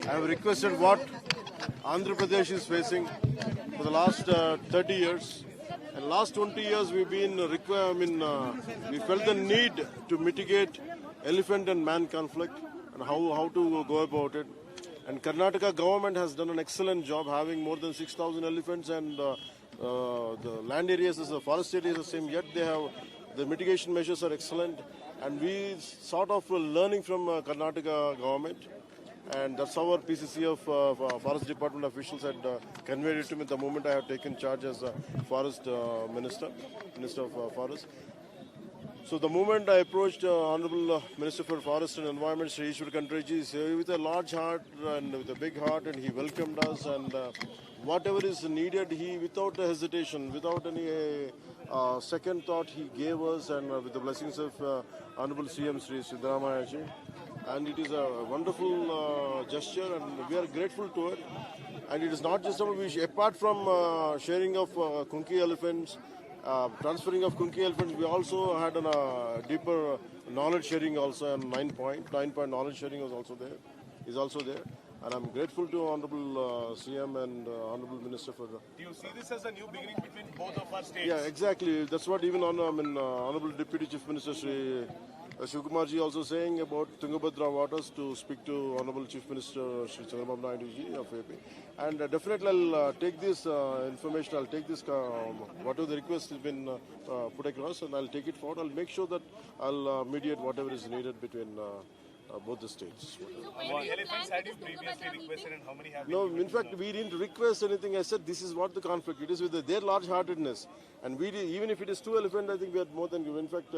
I have requested what Andhra Pradesh is facing for the last 30 years. And last 20 years we've been we felt the need to mitigate elephant and man conflict and how to go about it. And Karnataka government has done an excellent job having more than 6,000 elephants, and the land areas, the forest areas are the same, yet they have the mitigation measures are excellent. And we sort of learning from Karnataka government. And that's how our PCC of Forest Department officials had conveyed it to me the moment I have taken charge as Forest Minister of Forest. So the moment I approached Honorable Minister for Forest and Environment, Sri Ishwar Kandreji, with a large heart and with a big heart, and he welcomed us, and whatever is needed, he without hesitation, without any second thought, he gave us, and with the blessings of Honorable CM Sri Siddaramaiah ji. And it is a wonderful gesture, and we are grateful to it. And it is not just apart from sharing of Kunki elephants, transferring of Kunki elephants, we also had a deeper knowledge sharing also, and 9-point knowledge sharing is also there. And I'm grateful to Honorable CM and Honorable Minister for that. Do you see this as a new beginning between both of our states? Yeah, exactly. That's what even Honorable Deputy Chief Minister Sri Shivakumar ji also saying about Tungabhadra waters to speak to Honorable Chief Minister Sri Chandrababu Naidu ji of AP. And definitely I'll take this information, I'll take this, whatever the request has been put across, and I'll take it forward. I'll make sure that I'll mediate whatever is needed between both the states. So how many elephants had you previously requested, and how many have No, in fact, we didn't request anything. I said this is what the conflict. It is with their large-heartedness. And even if it is 2 elephants, I think we had more than given. In fact,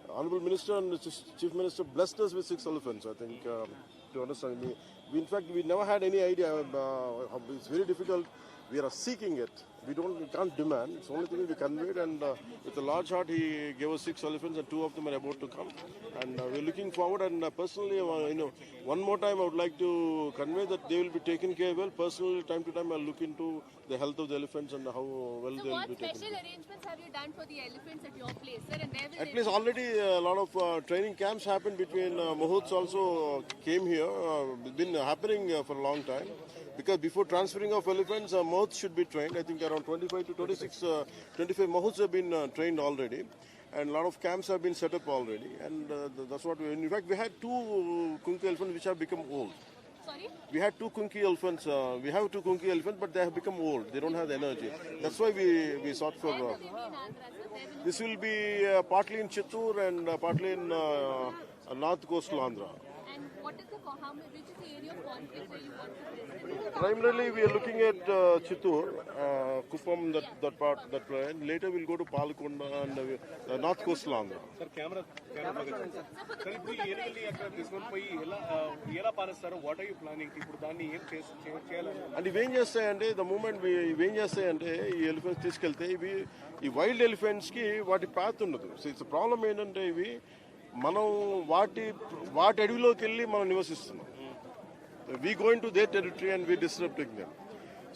Honorable Minister and Chief Minister blessed us with 6 elephants, I think, to understand me. In fact, we never had any idea. It's very difficult. We are seeking it. We can't demand. It's the only thing we conveyed, and with a large heart, he gave us 6 elephants, and 2 of them are about to come. And we're looking forward. And personally, one more time, I would like to convey that they will be taken care well. Personally, time to time, I'll look into the health of the elephants and how well they will be taken. What special arrangements have you done for the elephants at your place, sir? And where will at least already a lot of training camps happened between Mahouts also came here. Been happening for a long time. Because before transferring of elephants, Mahouts should be trained. I think around 25 to 26, 25 Mahouts have been trained already. And a lot of camps have been set up already. And that's what in fact, we had 2 Kunki elephants which have become old. Sorry? We had 2 Kunki elephants. We have 2 Kunki elephants, but they have become old. They don't have the energy. That's why we sought for. Where will you be in Andhra, sir? This will be partly in Chittoor and partly in North Coastal Andhra. And what is which is the area of conflict where you want to visit? Primarily, we are looking at Chittoor, Kuppam, that part, that plan. Later, we'll go to Palakonda and North Coastal Andhra. Sir, camera. Sir, ఇప్పుడు ఈ ఏరియాని అక్కడ తీసుకొని పోయి ఎలా పాలిస్తారో what are you planning ఇప్పుడు దాన్ని ఏం చేయాలని అండ్ ఇవేం చేస్తాయంటే ద మూమెంట్ ఇవేం చేస్తాయంటే ఈ ఎలిఫెంట్స్ తీసుకెళ్తే ఈ వైల్డ్ ఎలిఫెంట్స్ కి వాటి పాత్ ఉండదు. సో ఇట్స్ ప్రాబ్లం ఏంటంటే ఇవి మనం వాటి అడవిలోకి వెళ్ళి మనం నివసిస్తున్నాం. We go into their territory and we're disrupting them.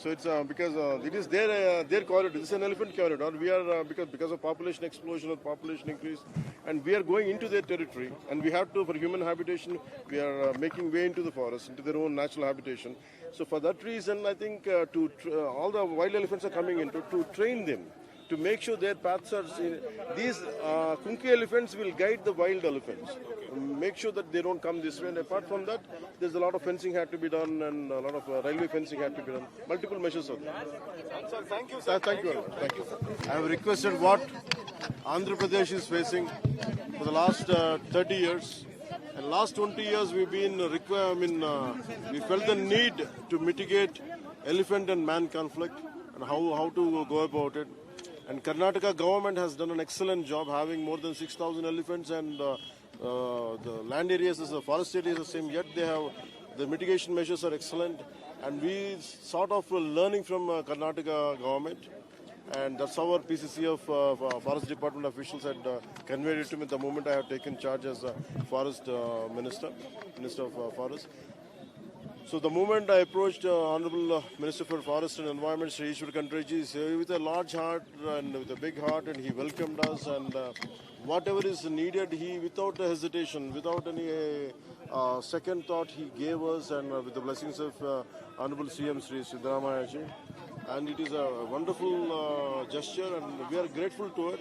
So it's because it is their corridor. This is an elephant corridor. We are because of population explosion or population increase, and we are going into their territory. And we have to, for human habitation, we are making way into the forest, into their own natural habitation. So for that reason, I think all the wild elephants are coming into to train them, to make sure their paths are seen. These Kunki elephants will guide the wild elephants, make sure that they don't come this way. And apart from that, there's a lot of fencing had to be done, and a lot of railway fencing had to be done. Multiple measures are there. Sir, thank you, Sir, thank you. Thank you. I have requested what Andhra Pradesh is facing for the last 30 years. And last 20 years, we've been we felt the need to mitigate elephant and man conflict and how to go about it. And Karnataka government has done an excellent job having more than 6,000 elephants, and the land areas, the forest areas are the same, yet they have the mitigation measures are excellent. And we sort of learning from Karnataka government. And that's how our PCC of Forest Department officials had conveyed it to me the moment I have taken charge as Forest Minister of Forest. So the moment I approached Honorable Minister for Forest and Environment, Sri Ishwar Kandreji, with a large heart and with a big heart, and he welcomed us, and whatever is needed, he without hesitation, without any second thought, he gave us, and with the blessings of Honorable CM Sri Siddaramaiah ji. And it is a wonderful gesture, and we are grateful to it.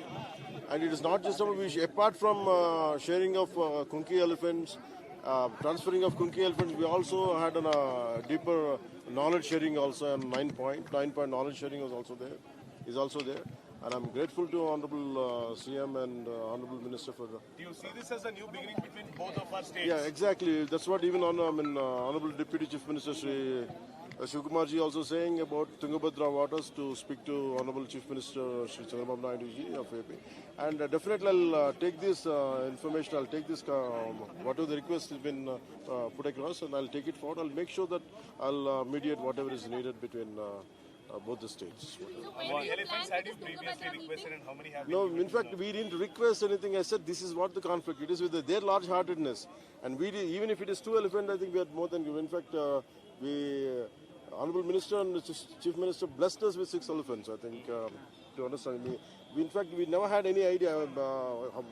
And it is not just apart from sharing of Kunki elephants, transferring of Kunki elephants, we also had a deeper knowledge sharing also, and 9-point knowledge sharing was also there, is also there. And I'm grateful to Honorable CM and Honorable Minister for the... Do you see this as a new beginning between both of our states? Yeah, exactly. That's what even Honorable Deputy Chief Minister Sri Shivakumar ji also saying about Tungabhadra waters, to speak to Honorable Chief Minister Sri Chandrababu Naidu ji of AP. And definitely I'll take this information, I'll take this, whatever the request has been put across, and I'll take it forward. I'll make sure that I'll mediate whatever is needed between both the states. So when What do you elephants plan had you this previously Tungabhadra requested, meeting? and how many have No, been? in fact, we didn't request anything. I said this is what the conflict. It is with their large-heartedness, and even if it is 2 elephants, I think we had more than given. In fact, Honorable Minister and Chief Minister blessed us with 6 elephants. I think to understand me. In fact, we never had any idea.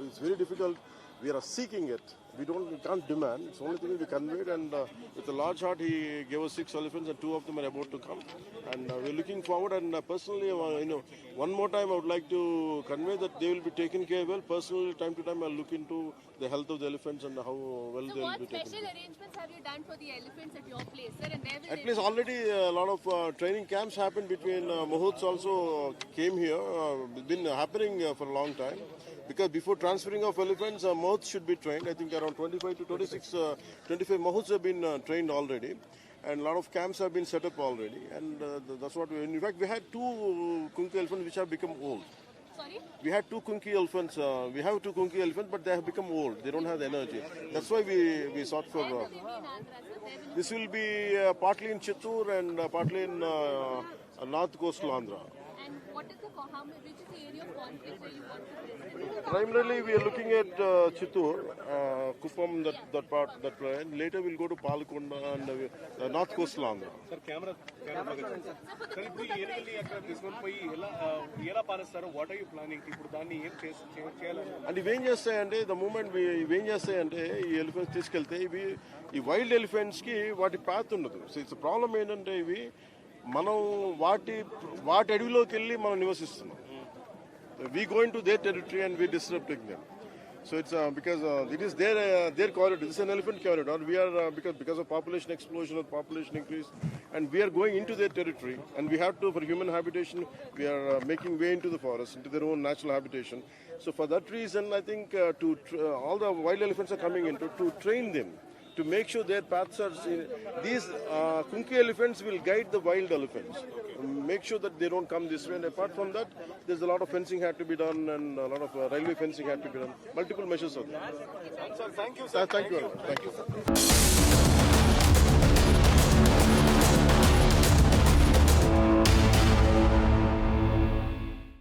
It's very difficult. We are seeking it. We can't demand. It's the only thing we conveyed, and with a large heart, he gave us 6 elephants, and 2 of them are about to come. And we're looking forward. And personally, one more time, I would like to convey that they will be taken care well. Personally, time to time, I'll look into the health of the elephants and how well So they will what be taken special care. arrangements have you done for the elephants at your place, sir? And where will At they least be? already a lot of training camps happened between Mahouts also came here. Been happening for a long time. Because before transferring of elephants, Mahouts should be trained. I think around 25 to 26, 25 Mahouts have been trained already. And a lot of camps have been set up already. And that's what in fact, we had 2 Kunki elephants which have become old. Sorry? We had 2 Kunki elephants. We have 2 Kunki elephants, but they have become old. They don't have the energy. That's why we sought for... Where will they be in Andhra, sir? Where will this will be partly in Chittoor and partly in North Coastal Andhra. And what is which is the area of conflict where you want to visit? Primarily, we are looking at Chittoor, Kuppam, that part, that plan. Later, we'll go to Palakonda and North Coastal Andhra. Sir camera sir ఇప్పుడు ఈ ఏరియాని అక్కడ తీసుకొని పోయి ఎలా పాలిస్తారు? What are you planning? ఇప్పుడు దాన్ని ఏం చేయాలని? అండ్ ఇవేం చేస్తాయంటే ఇవేం చేస్తాయంటే ఈ ఎలిఫెంట్స్ తీసుకెళ్తే ఈ వైల్డ్ ఎలిఫెంట్స్కి వాటి పాత్ ఉండదు. సో ఇట్స్ ప్రాబ్లం ఏంటంటే మనం వాటి అడవిలోకి వెళ్ళి మనం నివసిస్తున్నాం. We go into their territory and we're disrupting them. So it's because it is their corridor. This is an elephant corridor. We are because of population explosion or population increase, and we are going into their territory. And we have to, for human habitation, we are making way into the forest, into their own natural habitation. So for that reason, I think all the wild elephants are coming into to train them, to make sure their paths are seen. These Kunki elephants will guide the wild elephants, make sure that they don't come this way. And apart from that, there's a lot of fencing had to be done, and a lot of railway fencing had to be done. Multiple measures are there. Sir, thank you, sir. Thank you. Thank you.